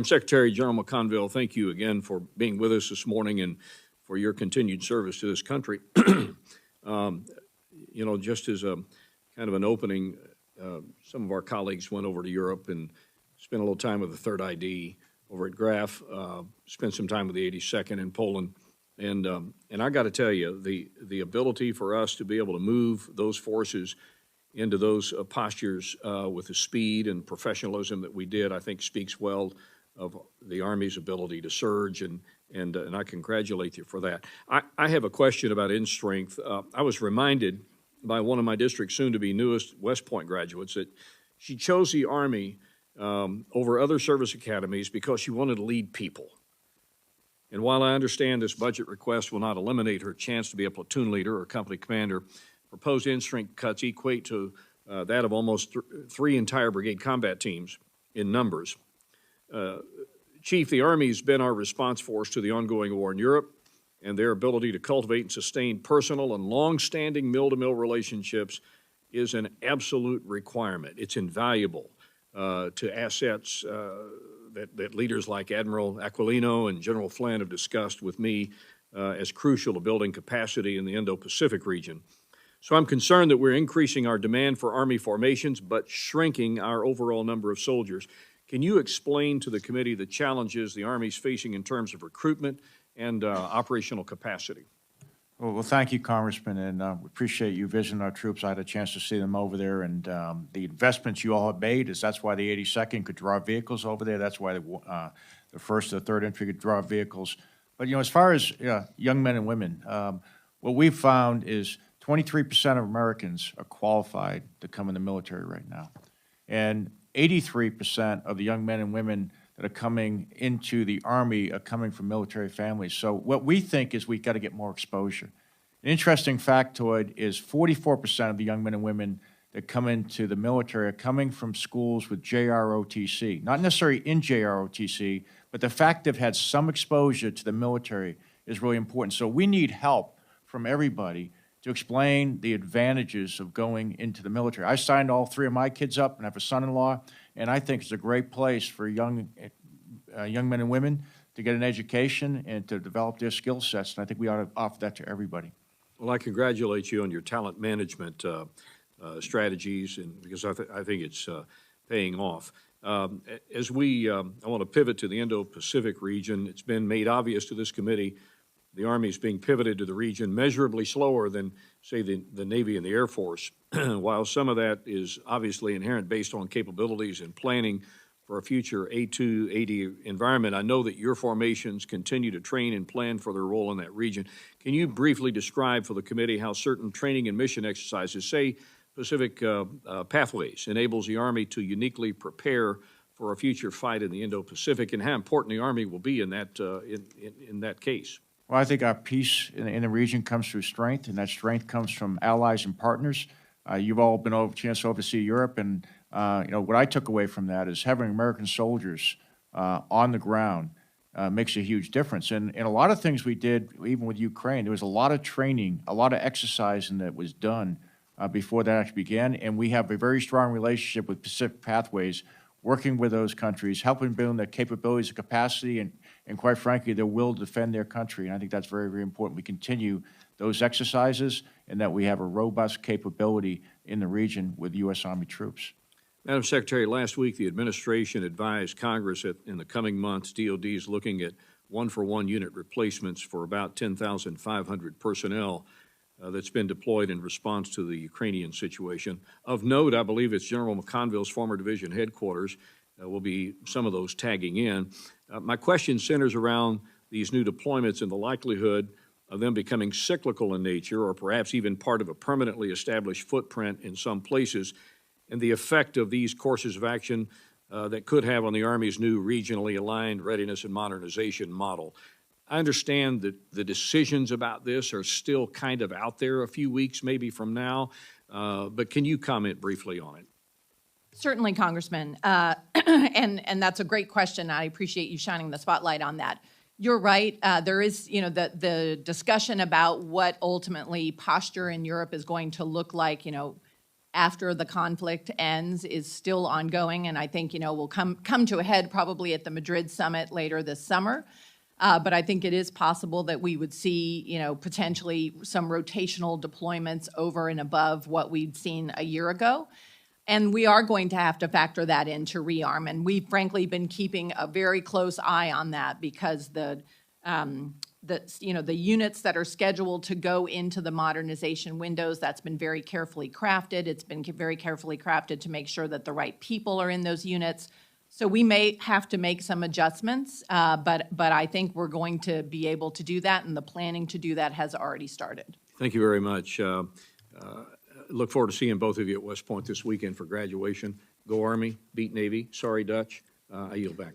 Secretary General McConville, thank you again for being with us this morning and for your continued service to this country. Just as a kind of an opening, some of our colleagues went over to Europe and spent a little time with the Third ID over at Graf, spent some time with the 82nd in Poland. And I got to tell you, the ability for us to be able to move those forces into those postures with the speed and professionalism that we did, I think speaks well of the Army's ability to surge, and I congratulate you for that. I have a question about end strength. I was reminded by one of my district's soon-to-be newest West Point graduates that she chose the Army over other service academies because she wanted to lead people. And while I understand this budget request will not eliminate her chance to be a platoon leader or company commander, proposed end strength cuts equate to that of almost three entire brigade combat teams in numbers. Chief, the Army's been our response force to the ongoing war in Europe, and their ability to cultivate and sustain personal and long-standing mill-to-mill relationships is an absolute requirement. It's invaluable to assets that leaders like Admiral Aquilino and General Flynn have discussed with me as crucial to building capacity in the Indo-Pacific region. So I'm concerned that we're increasing our demand for Army formations, but shrinking our overall number of soldiers. Can you explain to the committee the challenges the Army's facing in terms of recruitment and operational capacity? Well, thank you, Congressman, and we appreciate you visiting our troops. I had a chance to see them over there, and the investments you all have made that's why the 82nd could draw vehicles over there. That's why the 1st and the 3rd Infantry could draw vehicles. But, as far as young men and women, what we've found is 23% of Americans are qualified to come in the military right now. And 83% of the young men and women that are coming into the Army are coming from military families. So what we think is we've got to get more exposure. An interesting factoid is 44% of the young men and women that come into the military are coming from schools with JROTC. Not necessarily in JROTC, but the fact they've had some exposure to the military is really important. So we need help from everybody to explain the advantages of going into the military. I signed all 3 of my kids up and have a son-in-law, and I think it's a great place for young men and women to get an education and to develop their skill sets, and I think we ought to offer that to everybody. Well, I congratulate you on your talent management strategies, and because I think it's paying off. I want to pivot to the Indo-Pacific region. It's been made obvious to this committee the Army is being pivoted to the region measurably slower than, say, the Navy and the Air Force. While some of that is obviously inherent based on capabilities and planning for a future A280 environment, I know that your formations continue to train and plan for their role in that region. Can you briefly describe for the committee how certain training and mission exercises, say Pacific Pathways, enables the Army to uniquely prepare for a future fight in the Indo-Pacific, and how important the Army will be in that, in that case? Well, I think our peace in the region comes through strength, and that strength comes from allies and partners. You've all been over a chance to oversee Europe, and what I took away from that is having American soldiers on the ground makes a huge difference. And a lot of things we did, even with Ukraine, there was a lot of training, a lot of exercising that was done before that actually began. And we have a very strong relationship with Pacific Pathways, working with those countries, helping build their capabilities and capacity, and quite frankly, their will to defend their country. And I think that's very, very important. We continue those exercises and that we have a robust capability in the region with U.S. Army troops. Madam Secretary, last week the administration advised Congress that in the coming months, DOD is looking at one-for-one unit replacements for about 10,500 personnel that's been deployed in response to the Ukrainian situation. Of note, I believe it's General McConville's former division headquarters will be some of those tagging in. My question centers around these new deployments and the likelihood of them becoming cyclical in nature or perhaps even part of a permanently established footprint in some places, and the effect of these courses of action that could have on the Army's new regionally aligned readiness and modernization model. I understand that the decisions about this are still kind of out there a few weeks maybe from now, but can you comment briefly on it? Certainly, Congressman, and that's a great question. I appreciate you shining the spotlight on that. You're right. There is, the discussion about what ultimately posture in Europe is going to look like, after the conflict ends is still ongoing, and I think, will come to a head probably at the Madrid summit later this summer. But I think it is possible that we would see, potentially some rotational deployments over and above what we'd seen a year ago. And we are going to have to factor that into rearm. And we've frankly been keeping a very close eye on that because the units that are scheduled to go into the modernization windows, that's been very carefully crafted. It's been very carefully crafted to make sure that the right people are in those units. So we may have to make some adjustments, but I think we're going to be able to do that, and the planning to do that has already started. Thank you very much. Look forward to seeing both of you at West Point this weekend for graduation. Go Army, beat Navy. Sorry, Dutch. I yield back.